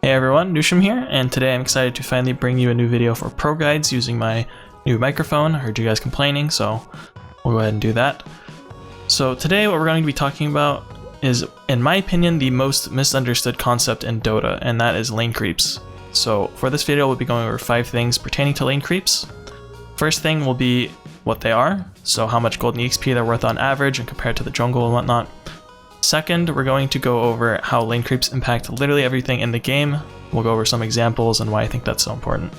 Hey everyone, Newsham here, and today I'm excited to finally bring you a new video for Proguides using my new microphone. I heard you guys complaining, so we'll go ahead and do that. So today what we're going to be talking about is, in my opinion, the most misunderstood concept in Dota, and that is lane creeps. So for this video we'll be going over 5 things pertaining to lane creeps. First thing will be what they are, so how much golden EXP they're worth on average and compared to the jungle and whatnot. Second, we're going to go over how lane creeps impact literally everything in the game. We'll go over some examples and why I think that's so important.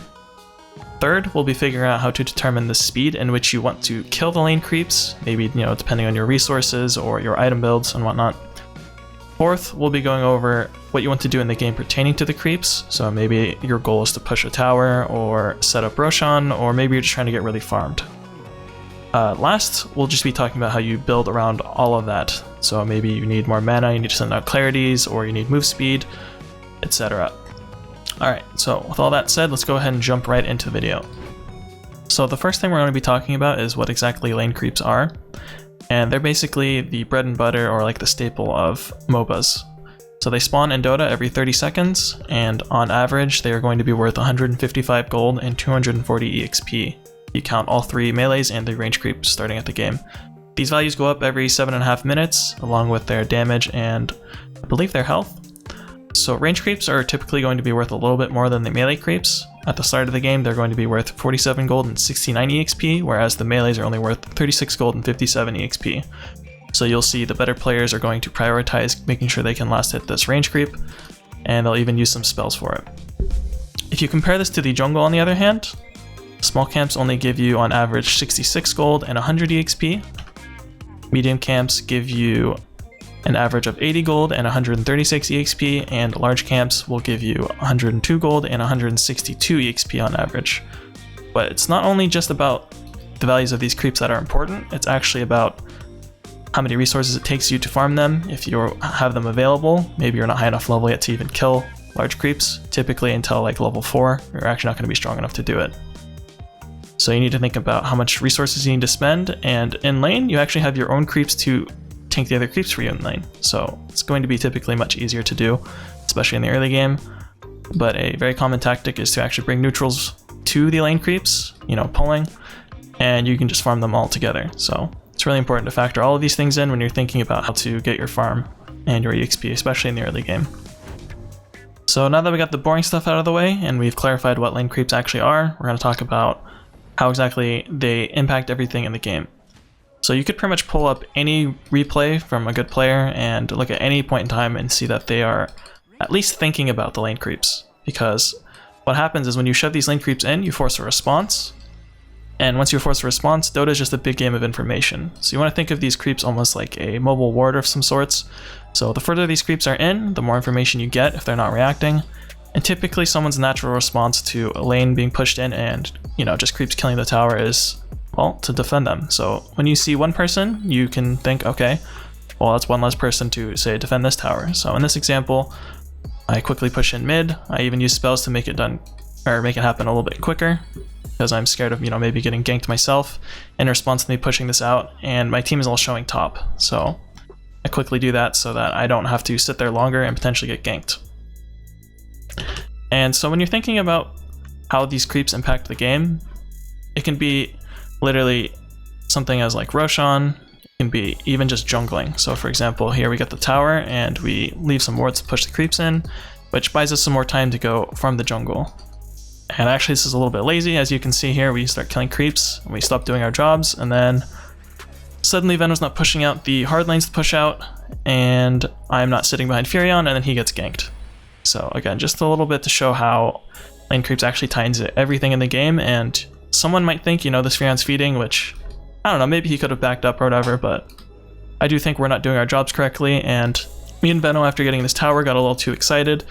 Third, we'll be figuring out how to determine the speed in which you want to kill the lane creeps, maybe, depending on your resources or your item builds and whatnot. Fourth, we'll be going over what you want to do in the game pertaining to the creeps, so maybe your goal is to push a tower or set up Roshan, or maybe you're just trying to get really farmed. Last, we'll just be talking about how you build around all of that. So maybe you need more mana, you need to send out clarities, or you need move speed, etc. Alright, so with all that said, let's go ahead and jump right into the video. So the first thing we're going to be talking about is what exactly lane creeps are. And they're basically the bread and butter, or like the staple of MOBAs. So they spawn in Dota every 30 seconds, and on average they are going to be worth 155 gold and 240 EXP. You count all 3 melees and the range creeps starting at the game. These values go up every 7.5 minutes, along with their damage and I believe their health. So range creeps are typically going to be worth a little bit more than the melee creeps. At the start of the game, they're going to be worth 47 gold and 69 EXP, whereas the melees are only worth 36 gold and 57 EXP. So you'll see the better players are going to prioritize making sure they can last hit this range creep, and they'll even use some spells for it. If you compare this to the jungle, on the other hand, small camps only give you on average 66 gold and 100 EXP. Medium camps give you an average of 80 gold and 136 EXP, and large camps will give you 102 gold and 162 EXP on average. But it's not only just about the values of these creeps that are important, it's actually about how many resources it takes you to farm them. If you have them available, maybe you're not high enough level yet to even kill large creeps. Typically until like level 4, you're actually not going to be strong enough to do it. So you need to think about how much resources you need to spend, and in lane you actually have your own creeps to tank the other creeps for you in lane. So it's going to be typically much easier to do, especially in the early game. But a very common tactic is to actually bring neutrals to the lane creeps, pulling, and you can just farm them all together. So it's really important to factor all of these things in when you're thinking about how to get your farm and your EXP, especially in the early game. So now that we got the boring stuff out of the way and we've clarified what lane creeps actually are, we're going to talk about how exactly they impact everything in the game. So you could pretty much pull up any replay from a good player and look at any point in time and see that they are at least thinking about the lane creeps. Because what happens is when you shove these lane creeps in, you force a response. And once you force a response, Dota is just a big game of information. So you want to think of these creeps almost like a mobile ward of some sorts. So the further these creeps are in, the more information you get if they're not reacting. And typically someone's natural response to a lane being pushed in and, just creeps killing the tower is, well, to defend them. So when you see one person, you can think, okay, well, that's one less person to, say, defend this tower. So in this example, I quickly push in mid. I even use spells to make it happen a little bit quicker, because I'm scared of, maybe getting ganked myself in response to me pushing this out, and my team is all showing top. So I quickly do that so that I don't have to sit there longer and potentially get ganked. And so when you're thinking about how these creeps impact the game, it can be literally something as like Roshan, it can be even just jungling. So for example, here we get the tower and we leave some wards to push the creeps in, which buys us some more time to go farm the jungle. And actually this is a little bit lazy. As you can see here, we start killing creeps and we stop doing our jobs, and then suddenly Venom's not pushing out the hard lanes to push out, and I'm not sitting behind Furion, and then he gets ganked. So again, just a little bit to show how lane creeps actually tie into everything in the game, and someone might think, this Furion's feeding, which, I don't know, maybe he could have backed up or whatever, but I do think we're not doing our jobs correctly, and me and Veno, after getting this tower, got a little too excited,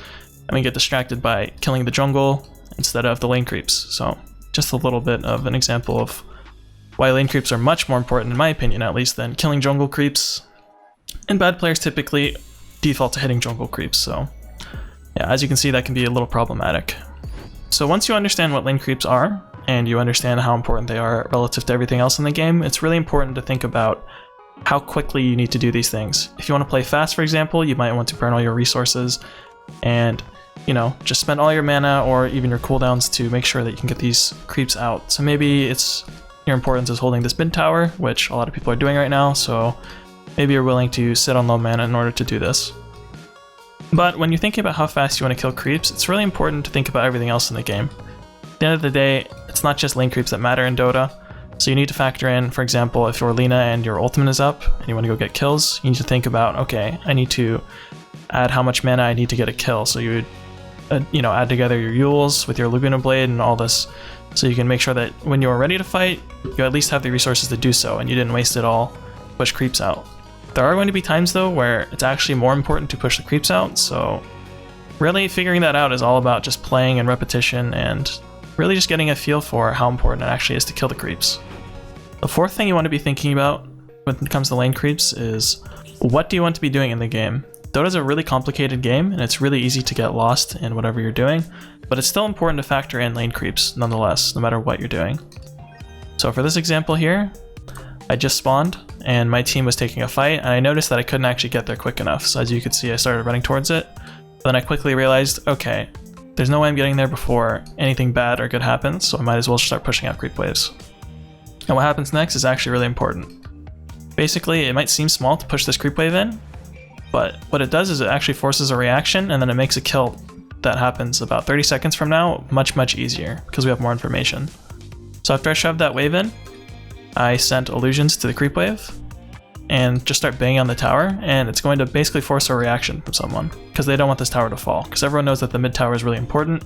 and we get distracted by killing the jungle instead of the lane creeps. So just a little bit of an example of why lane creeps are much more important, in my opinion at least, than killing jungle creeps. And bad players typically default to hitting jungle creeps, so yeah, as you can see, that can be a little problematic. So once you understand what lane creeps are, and you understand how important they are relative to everything else in the game, it's really important to think about how quickly you need to do these things. If you want to play fast, for example, you might want to burn all your resources, and you know, just spend all your mana or even your cooldowns to make sure that you can get these creeps out. So maybe it's your importance is holding this mid tower, which a lot of people are doing right now, so maybe you're willing to sit on low mana in order to do this. But when you're thinking about how fast you want to kill creeps, it's really important to think about everything else in the game. At the end of the day, it's not just lane creeps that matter in Dota, so you need to factor in, for example, if you're Lina and your ultimate is up and you want to go get kills, you need to think about, okay, I need to add how much mana I need to get a kill. So you would, you know, add together your Yules with your Laguna Blade and all this, so you can make sure that when you're ready to fight, you at least have the resources to do so and you didn't waste it all to push creeps out. There are going to be times though where it's actually more important to push the creeps out, so really figuring that out is all about just playing and repetition and really just getting a feel for how important it actually is to kill the creeps. The fourth thing you want to be thinking about when it comes to lane creeps is, what do you want to be doing in the game? Dota's a really complicated game and it's really easy to get lost in whatever you're doing, but it's still important to factor in lane creeps nonetheless, no matter what you're doing. So for this example here, I just spawned and my team was taking a fight and I noticed that I couldn't actually get there quick enough. So as you could see, I started running towards it. Then I quickly realized, okay, there's no way I'm getting there before anything bad or good happens, so I might as well start pushing out creep waves. And what happens next is actually really important. Basically, it might seem small to push this creep wave in, but what it does is it actually forces a reaction and then it makes a kill that happens about 30 seconds from now much easier because we have more information. So after I shoved that wave in, I sent illusions to the creep wave and just start banging on the tower, and it's going to basically force a reaction from someone because they don't want this tower to fall, because everyone knows that the mid tower is really important,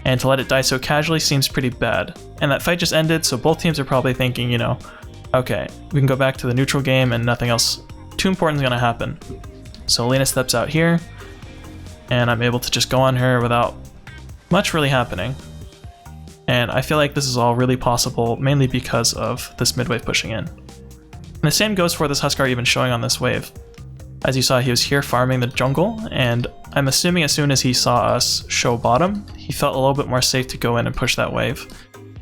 and to let it die so casually seems pretty bad. And that fight just ended, so both teams are probably thinking, you know, okay, we can go back to the neutral game and nothing else too important is going to happen. So Lina steps out here, and I'm able to just go on her without much really happening. And I feel like this is all really possible mainly because of this mid wave pushing in. And the same goes for this Huskar even showing on this wave. As you saw, he was here farming the jungle, and I'm assuming as soon as he saw us show bottom, he felt a little bit more safe to go in and push that wave.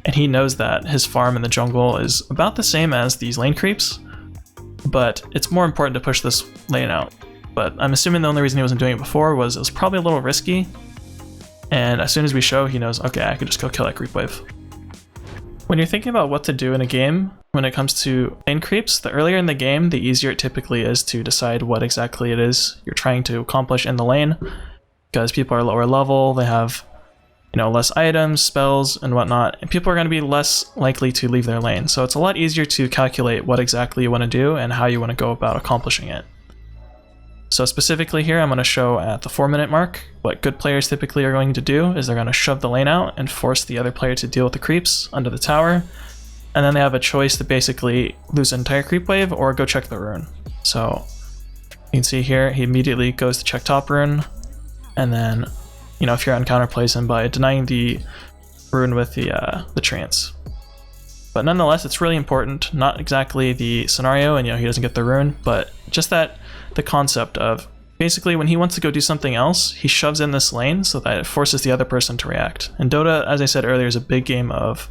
And he knows that his farm in the jungle is about the same as these lane creeps, but it's more important to push this lane out. But I'm assuming the only reason he wasn't doing it before was it was probably a little risky, and as soon as we show, he knows, okay, I could just go kill that creep wave. When you're thinking about what to do in a game, when it comes to lane creeps, the earlier in the game, the easier it typically is to decide what exactly it is you're trying to accomplish in the lane, because people are lower level, they have, you know, less items, spells, and whatnot, and people are going to be less likely to leave their lane. So it's a lot easier to calculate what exactly you want to do and how you want to go about accomplishing it. So specifically here, I'm going to show at the 4-minute mark what good players typically are going to do is they're going to shove the lane out and force the other player to deal with the creeps under the tower. And then they have a choice to basically lose an entire creep wave or go check the rune. So you can see here, he immediately goes to check top rune. And then, you know, if you're on counterplays him by denying the rune with the trance. But nonetheless, it's really important, not exactly the scenario and, you know, he doesn't get the rune, but just that the concept of basically when he wants to go do something else, he shoves in this lane so that it forces the other person to react. And Dota, as I said earlier, is a big game of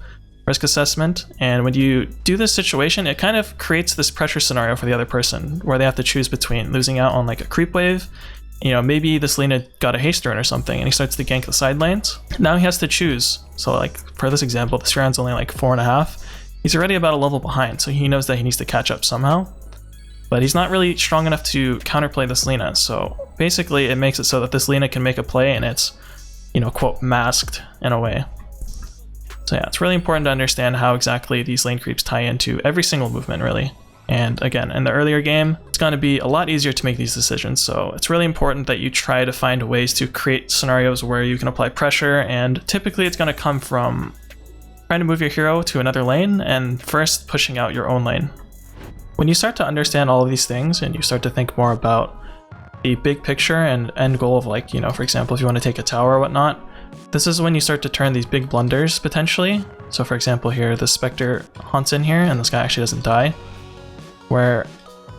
risk assessment, and when you do this situation, it kind of creates this pressure scenario for the other person where they have to choose between losing out on like a creep wave, you know, maybe this Lina got a haste rune or something and he starts to gank the side lanes. Now he has to choose. So like for this example, this round's only like 4.5. He's already about a level behind, so he knows that he needs to catch up somehow. But he's not really strong enough to counterplay this Lina, so basically it makes it so that this Lina can make a play and it's, you know, quote, masked in a way. So yeah, it's really important to understand how exactly these lane creeps tie into every single movement, really. And again, in the earlier game, it's going to be a lot easier to make these decisions, so it's really important that you try to find ways to create scenarios where you can apply pressure, and typically it's going to come from trying to move your hero to another lane and first pushing out your own lane. When you start to understand all of these things and you start to think more about the big picture and end goal of, like, you know, for example, if you want to take a tower or whatnot, this is when you start to turn these big blunders potentially. So for example here, the Spectre hunts in here and this guy actually doesn't die, where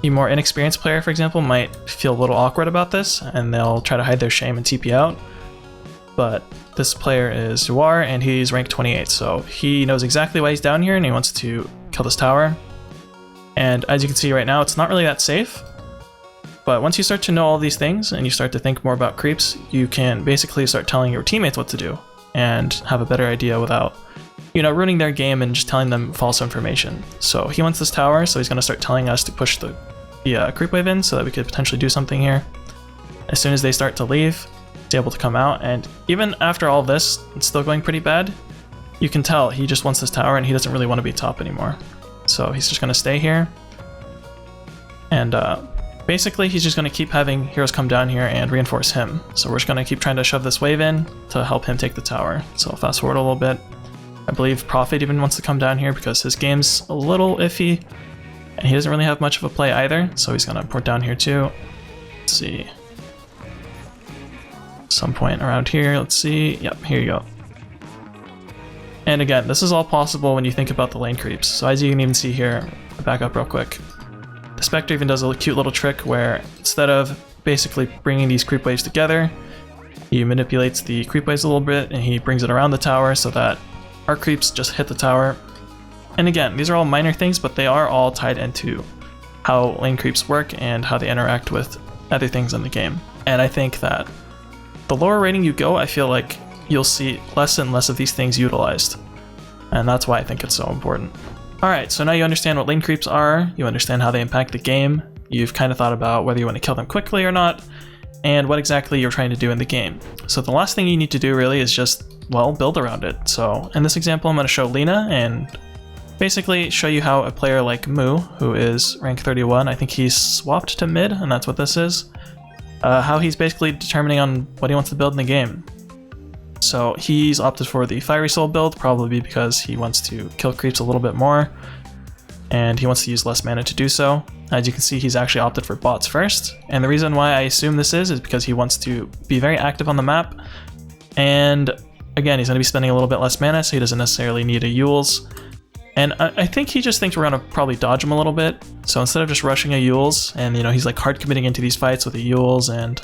a more inexperienced player, for example, might feel a little awkward about this and they'll try to hide their shame and TP out. But this player is Zuar and he's rank 28, so he knows exactly why he's down here and he wants to kill this tower. And as you can see right now, it's not really that safe, But once you start to know all these things and you start to think more about creeps, you can basically start telling your teammates what to do and have a better idea without, you know, ruining their game and just telling them false information. So he wants this tower, so he's going to start telling us to push the creep wave in so that we could potentially do something here. As soon as they start to leave, he's able to come out, and even after all this, it's still going pretty bad. You can tell he just wants this tower and he doesn't really want to be top anymore. So he's just going to stay here. And basically he's just going to keep having heroes come down here and reinforce him. So we're just going to keep trying to shove this wave in to help him take the tower. So I'll fast forward a little bit. I believe Prophet even wants to come down here because his game's a little iffy and he doesn't really have much of a play either. So he's going to port down here too. Let's see. Some point around here, let's see. Yep, here you go. And again, this is all possible when you think about the lane creeps. So as you can even see here, back up real quick. The Spectre even does a cute little trick where instead of basically bringing these creep waves together, he manipulates the creep waves a little bit and he brings it around the tower so that our creeps just hit the tower. And again, these are all minor things, but they are all tied into how lane creeps work and how they interact with other things in the game. And I think that the lower rating you go, I feel like you'll see less and less of these things utilized. And that's why I think it's so important. Alright, so now you understand what lane creeps are, you understand how they impact the game, you've kind of thought about whether you want to kill them quickly or not, and what exactly you're trying to do in the game. So the last thing you need to do really is just, well, build around it. So in this example, I'm going to show Lina and basically show you how a player like Moo, who is rank 31, I think he's swapped to mid, and that's what this is, how he's basically determining on what he wants to build in the game. So he's opted for the Fiery Soul build, probably because he wants to kill creeps a little bit more, and he wants to use less mana to do so. As you can see, he's actually opted for bots first, and the reason why I assume this is because he wants to be very active on the map, and again, he's going to be spending a little bit less mana, so he doesn't necessarily need a Yules. And I think he just thinks we're going to probably dodge him a little bit, so instead of just rushing a Yules, and you know, he's like hard committing into these fights with a Yules, and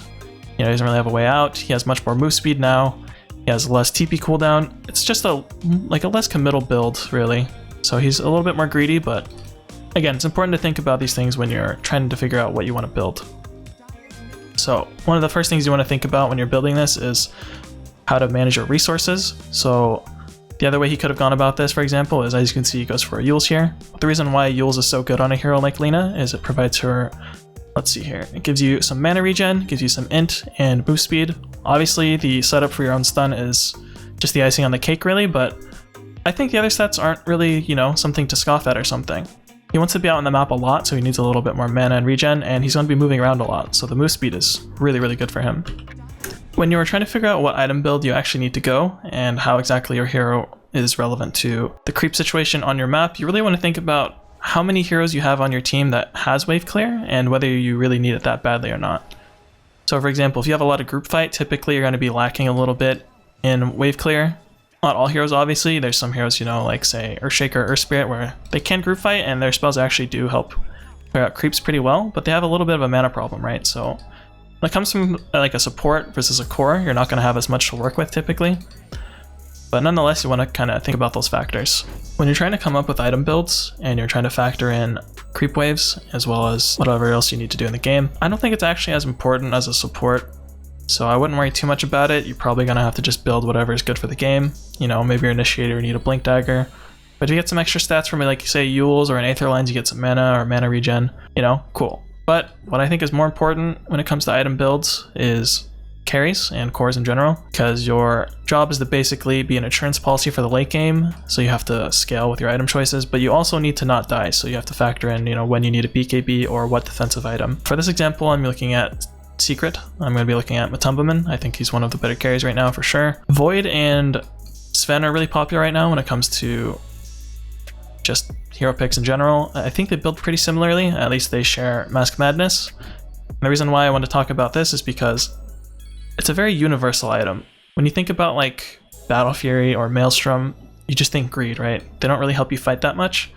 you know, he doesn't really have a way out, he has much more move speed now. He has less TP cooldown. It's just a less committal build, really. So he's a little bit more greedy, but again, it's important to think about these things when you're trying to figure out what you want to build. So one of the first things you want to think about when you're building this is how to manage your resources. So the other way he could have gone about this, for example, is as you can see, he goes for a Yules here. But the reason why Yules is so good on a hero like Lina is it provides her, let's see here, it gives you some mana regen, gives you some int and move speed. Obviously, the setup for your own stun is just the icing on the cake, really, but I think the other stats aren't really, you know, something to scoff at or something. He wants to be out on the map a lot, so he needs a little bit more mana and regen, and he's going to be moving around a lot, so the move speed is really, really good for him. When you're trying to figure out what item build you actually need to go, and how exactly your hero is relevant to the creep situation on your map, you really want to think about how many heroes you have on your team that has wave clear, and whether you really need it that badly or not. So for example, if you have a lot of group fight, typically you're going to be lacking a little bit in wave clear. Not all heroes, obviously. There's some heroes, you know, like say Earthshaker or Earth Spirit, where they can group fight and their spells actually do help clear out creeps pretty well, but they have a little bit of a mana problem, right? So when it comes from like a support versus a core, you're not going to have as much to work with typically. But nonetheless, you want to kind of think about those factors. When you're trying to come up with item builds and you're trying to factor in creep waves as well as whatever else you need to do in the game, I don't think it's actually as important as a support. So I wouldn't worry too much about it. You're probably going to have to just build whatever is good for the game. You know, maybe your initiator you need a blink dagger. But if you get some extra stats from like say Yules or an Aether Lines, you get some mana or mana regen, you know, cool. But what I think is more important when it comes to item builds is carries and cores in general, because your job is to basically be an insurance policy for the late game, so you have to scale with your item choices, but you also need to not die, so you have to factor in, you know, when you need a BKB or what defensive item. For this example, I'm looking at Secret. I'm going to be looking at Matumbaman. I think he's one of the better carries right now for sure. Void and Sven are really popular right now when it comes to just hero picks in general. I think they build pretty similarly, at least they share Mask Madness. And the reason why I want to talk about this is because it's a very universal item. When you think about like Battle Fury or Maelstrom, you just think greed, right? They don't really help you fight that much.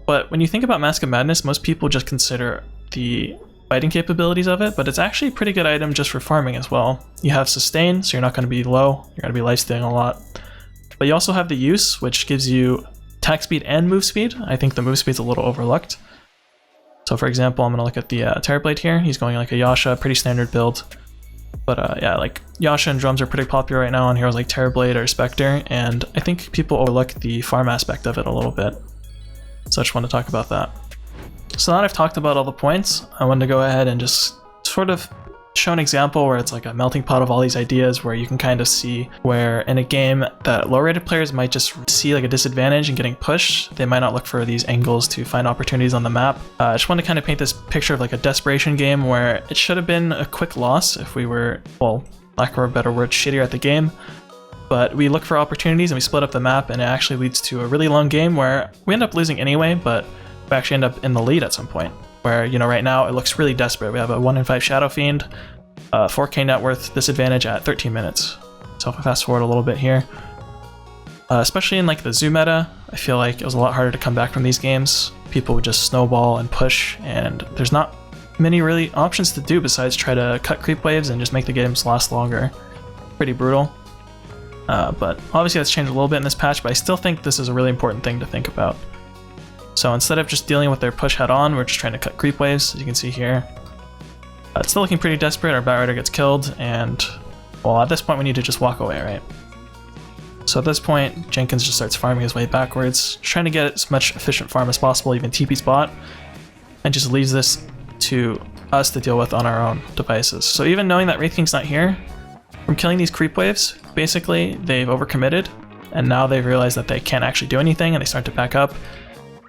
But when you think about Mask of Madness, most people just consider the fighting capabilities of it, but it's actually a pretty good item just for farming as well. You have sustain, so you're not going to be low, you're going to be lifestealing a lot. But you also have the use, which gives you attack speed and move speed. I think the move speed's a little overlooked. So for example, I'm going to look at the Terrorblade here. He's going like a Yasha, pretty standard build. But yeah, like Yasha and drums are pretty popular right now on heroes like Terrorblade or Spectre, and I think people overlook the farm aspect of it a little bit. So I just want to talk about that. So now that I've talked about all the points, I wanted to go ahead and just sort of show an example where it's like a melting pot of all these ideas, where you can kind of see where in a game that low rated players might just see like a disadvantage in getting pushed. They might not look for these angles to find opportunities on the map. I just want to kind of paint this picture of like a desperation game where it should have been a quick loss if we were, well, lack of a better word, shittier at the game. But we look for opportunities and we split up the map, and it actually leads to a really long game where we end up losing anyway, but we actually end up in the lead at some point. Where, you know, right now it looks really desperate. We have a 1 in 5 Shadow Fiend, 4k net worth disadvantage at 13 minutes. So if I fast forward a little bit here, especially in like the zoo meta, I feel like it was a lot harder to come back from these games. People would just snowball and push, and there's not many really options to do besides try to cut creep waves and just make the games last longer. Pretty brutal. But obviously that's changed a little bit in this patch, but I still think this is a really important thing to think about. So instead of just dealing with their push head on, we're just trying to cut creep waves, as you can see here. It's still looking pretty desperate. Our Bat Rider gets killed, and well, at this point we need to just walk away, right? So at this point, Jenkins just starts farming his way backwards, trying to get as much efficient farm as possible, even TP spot, and just leaves this to us to deal with on our own devices. So even knowing that Wraith King's not here, from killing these creep waves, basically they've overcommitted, and now they've realized that they can't actually do anything, and they start to back up.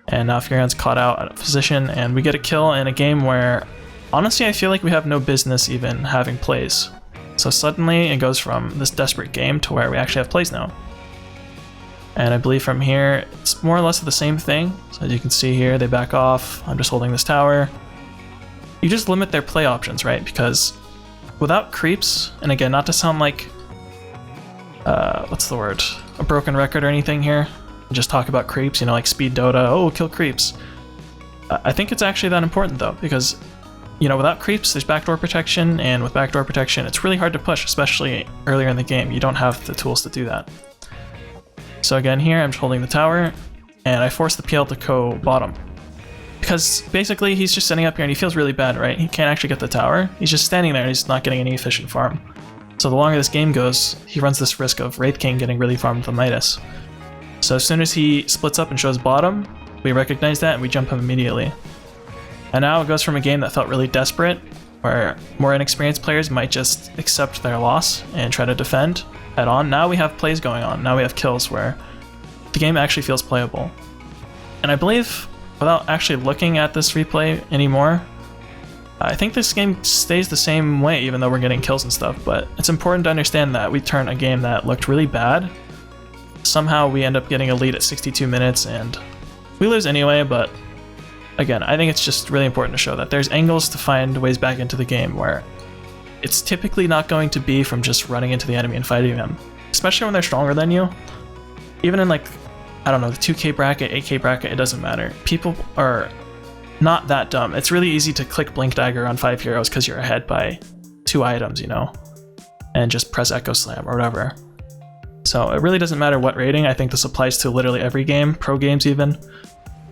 And now Furion's caught out at a position, and we get a kill in a game where, honestly, I feel like we have no business even having plays. So suddenly it goes from this desperate game to where we actually have plays now. And I believe from here, it's more or less the same thing. So as you can see here, they back off. I'm just holding this tower. You just limit their play options, right? Because without creeps, and again, not to sound like, what's the word? A broken record or anything here. Just talk about creeps, you know, like speed Dota, oh, kill creeps. I think it's actually that important though, because, you know, without creeps, there's backdoor protection, and with backdoor protection, it's really hard to push, especially earlier in the game. You don't have the tools to do that. So again, here, I'm just holding the tower, and I force the PL to go bottom. Because basically, he's just sitting up here, and he feels really bad, right? He can't actually get the tower. He's just standing there, and he's not getting any efficient farm. So the longer this game goes, he runs this risk of Wraith King getting really farmed with the Midas. So as soon as he splits up and shows bottom, we recognize that and we jump him immediately. And now it goes from a game that felt really desperate, where more inexperienced players might just accept their loss and try to defend head on. Now we have plays going on. Now we have kills where the game actually feels playable. And I believe, without actually looking at this replay anymore, I think this game stays the same way even though we're getting kills and stuff, but it's important to understand that we turn a game that looked really bad. Somehow we end up getting a lead at 62 minutes and we lose anyway, but again, I think it's just really important to show that there's angles to find ways back into the game where it's typically not going to be from just running into the enemy and fighting them, especially when they're stronger than you. Even in like, I don't know, the 2k bracket, 8k bracket, it doesn't matter. People are not that dumb. It's really easy to click Blink Dagger on 5 heroes because you're ahead by 2 items, you know, and just press Echo Slam or whatever. So it really doesn't matter what rating. I think this applies to literally every game, pro games even.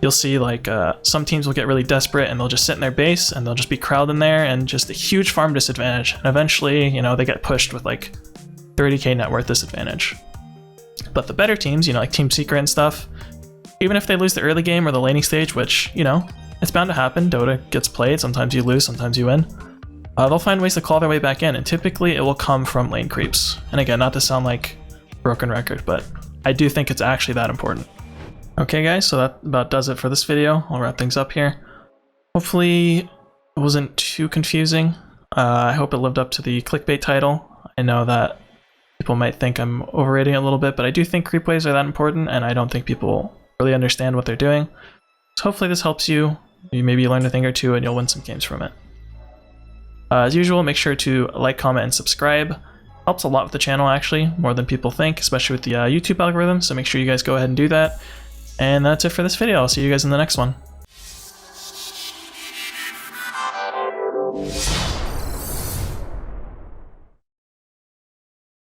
You'll see like some teams will get really desperate and they'll just sit in their base and they'll just be crowded in there and just a huge farm disadvantage. And eventually, you know, they get pushed with like 30k net worth disadvantage. But the better teams, you know, like Team Secret and stuff, even if they lose the early game or the laning stage, which, you know, it's bound to happen. Dota gets played. Sometimes you lose, sometimes you win. They'll find ways to claw their way back in, and typically it will come from lane creeps. And again, not to sound like broken record, but I do think it's actually that important. Okay guys, so that about does it for this video. I'll wrap things up here. Hopefully it wasn't too confusing. I hope it lived up to the clickbait title. I know that people might think I'm overrating it a little bit, but I do think creep waves are that important, and I don't think people really understand what they're doing. So hopefully this helps you. Maybe learn a thing or two and you'll win some games from it. As usual, make sure to like, comment, and subscribe. Helps a lot with the channel actually, more than people think, especially with the YouTube algorithm, so make sure you guys go ahead and do that. And that's it for this video. I'll see you guys in the next one.